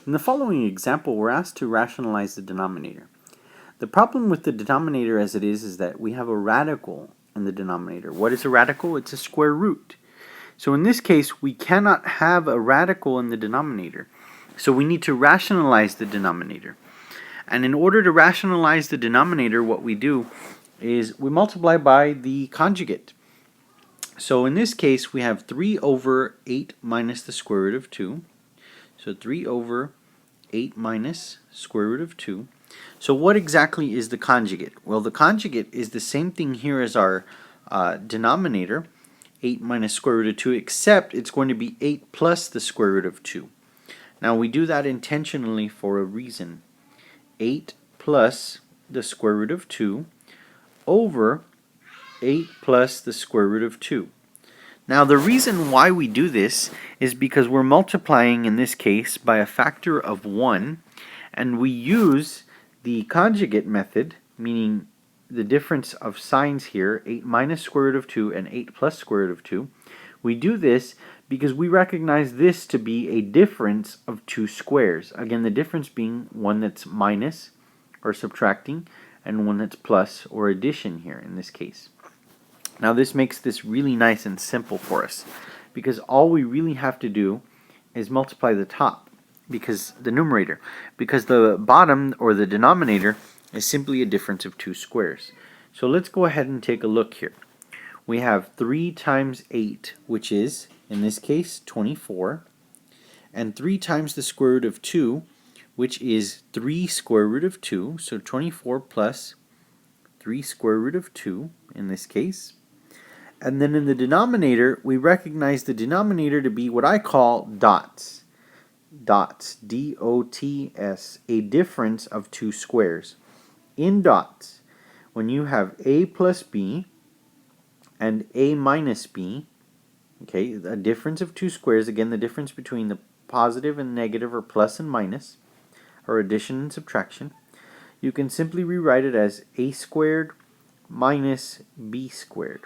In the following example, we're asked to rationalize the denominator. The problem with the denominator as it is that we have a radical in the denominator. What is a radical? It's a square root. So in this case, we cannot have a radical in the denominator. So we need to rationalize the denominator. And in order to rationalize the denominator, what we do is we multiply by the conjugate. So in this case, we have 3 over 8 minus the square root of 2. So 3 over 8 minus square root of 2. So what exactly is the conjugate? Well, the conjugate is the same thing here as our denominator, 8 minus square root of 2, except it's going to be 8 plus the square root of 2. Now we do that intentionally for a reason. 8 plus the square root of 2 over 8 plus the square root of 2. Now the reason why we do this is because we're multiplying in this case by a factor of 1, and we use the conjugate method, meaning the difference of signs here, 8 minus square root of 2 and 8 plus square root of 2. We do this because we recognize this to be a difference of two squares. Again, the difference being one that's minus or subtracting and one that's plus or addition here in this case. Now this makes this really nice and simple for us because all we really have to do is multiply the top, because the numerator, because the bottom or the denominator is simply a difference of two squares. So let's go ahead and take a look here. We have 3 times 8, which is, in this case, 24, and 3 times the square root of 2, which is 3 square root of 2, so 24 plus 3 square root of 2 in this case. And then in the denominator, we recognize the denominator to be what I call dots. Dots, D-O-T-S, a difference of two squares. In dots, when you have a plus b and a minus b, okay, a difference of two squares, again, the difference between the positive and negative, or plus and minus, or addition and subtraction, you can simply rewrite it as a squared minus b squared.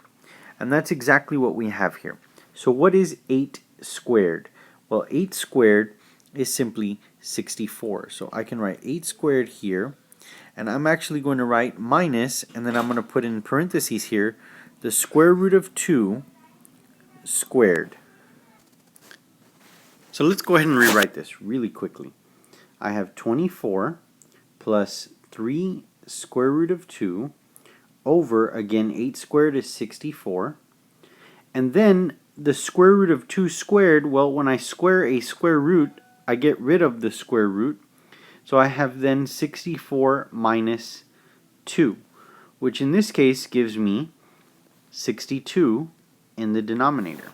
And that's exactly what we have here. So what is 8 squared? Well, 8 squared is simply 64. So I can write 8 squared here, and I'm actually going to write minus, and then I'm going to put in parentheses here, the square root of 2 squared. So let's go ahead and rewrite this really quickly. I have 24 plus 3 square root of 2 over, again, 8 squared is 64. And then the square root of 2 squared, well, when I square a square root, I get rid of the square root. So I have then 64 minus 2, which in this case gives me 62 in the denominator.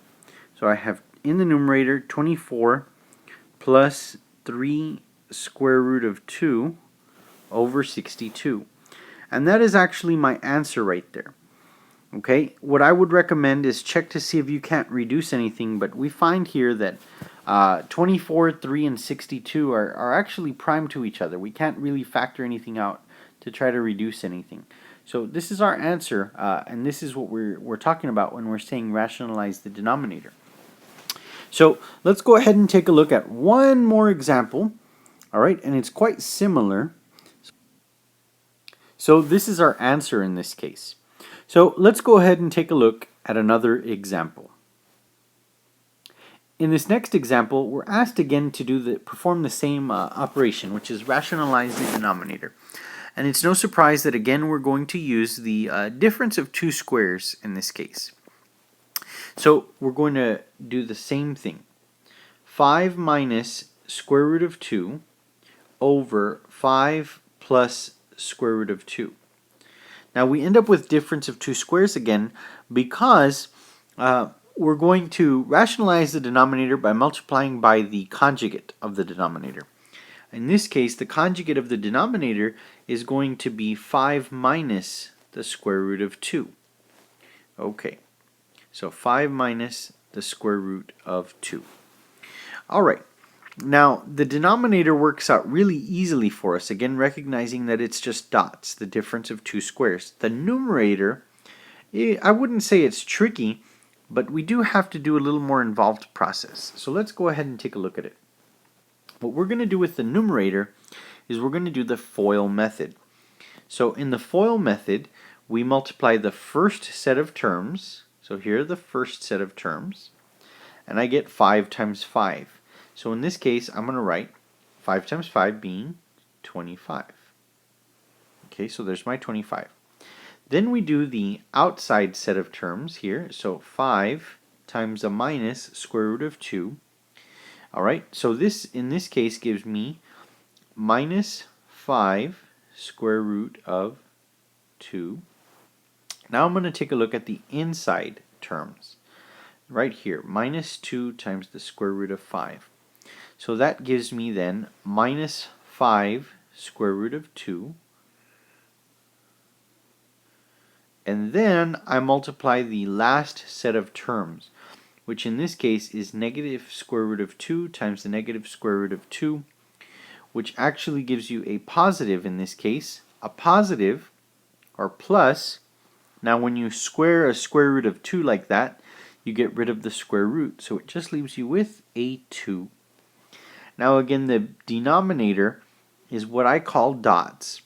So I have in the numerator 24 plus 3 square root of 2 over 62. And that is actually my answer right there. Okay, what I would recommend is check to see if you can't reduce anything, but we find here that 24, 3, and 62 are actually prime to each other. We can't really factor anything out to try to reduce anything. So this is our answer, and this is what we're talking about when we're saying rationalize the denominator. So let's go ahead and take a look at one more example. All right, and it's quite similar. So this is our answer in this case. So let's go ahead and take a look at another example. In this next example, we're asked again to perform the same operation, which is rationalize the denominator. And it's no surprise that again we're going to use the difference of two squares in this case. So we're going to do the same thing. 5 minus square root of 2 over 5 plus square root of 2. Now we end up with difference of two squares again because we're going to rationalize the denominator by multiplying by the conjugate of the denominator. In this case, the conjugate of the denominator is going to be 5 minus the square root of 2. Okay, so 5 minus the square root of 2. All right. Now, the denominator works out really easily for us, again recognizing that it's just dots, the difference of two squares. The numerator, I wouldn't say it's tricky, but we do have to do a little more involved process. So let's go ahead and take a look at it. What we're going to do with the numerator is we're going to do the FOIL method. So in the FOIL method, we multiply the first set of terms. So here are the first set of terms. And I get 5 times 5. So in this case, I'm going to write 5 times 5 being 25. Okay, so there's my 25. Then we do the outside set of terms here. So 5 times a minus square root of 2. Alright, so this in this case gives me minus 5 square root of 2. Now I'm going to take a look at the inside terms. Right here, minus 2 times the square root of 5. So that gives me then minus 5 square root of 2. And then I multiply the last set of terms, which in this case is negative square root of 2 times the negative square root of 2, which actually gives you a positive in this case, a positive or plus. Now when you square a square root of 2 like that, you get rid of the square root, so it just leaves you with a 2. Now again, the denominator is what I call dots.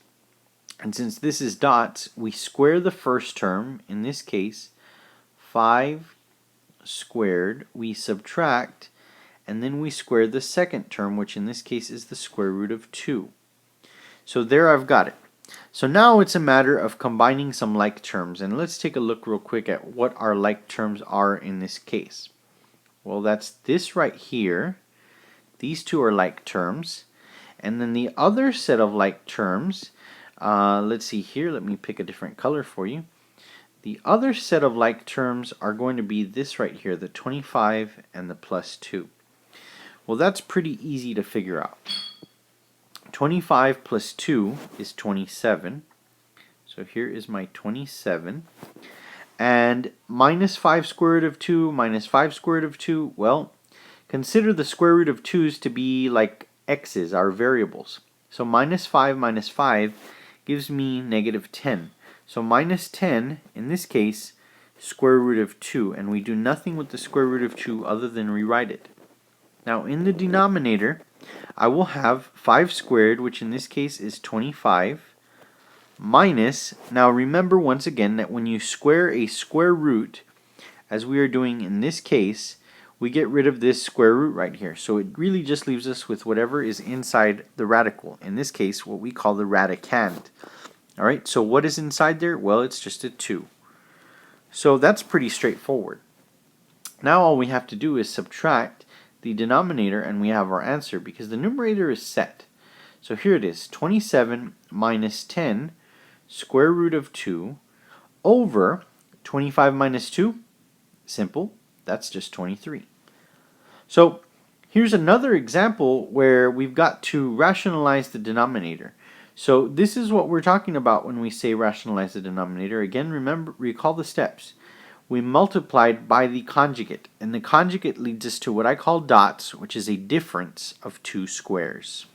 And since this is dots, we square the first term, in this case 5 squared, we subtract, and then we square the second term, which in this case is the square root of 2. So there I've got it. So now it's a matter of combining some like terms, and let's take a look real quick at what our like terms are in this case. Well, that's this right here. These two are like terms, and then the other set of like terms, let's see here, let me pick a different color for you. The other set of like terms are going to be this right here, the 25 and the plus 2. Well, that's pretty easy to figure out. 25 plus 2 is 27. So here is my 27. And minus 5 square root of 2 minus 5 square root of 2, well, consider the square root of 2's to be like x's, our variables. So minus 5 gives me negative 10. So minus 10, in this case, square root of 2. And we do nothing with the square root of 2 other than rewrite it. Now in the denominator, I will have 5 squared, which in this case is 25, minus, now remember once again that when you square a square root, as we are doing in this case, we get rid of this square root right here. So it really just leaves us with whatever is inside the radical. In this case, what we call the radicand. Alright, so what is inside there? Well, it's just a 2. So that's pretty straightforward. Now all we have to do is subtract the denominator and we have our answer because the numerator is set. So here it is, 27 minus 10 square root of 2 over 25 minus 2. Simple, that's just 23. So here's another example where we've got to rationalize the denominator. So this is what we're talking about when we say rationalize the denominator. Again, recall the steps. We multiplied by the conjugate, and the conjugate leads us to what I call dots, which is a difference of 2 squares.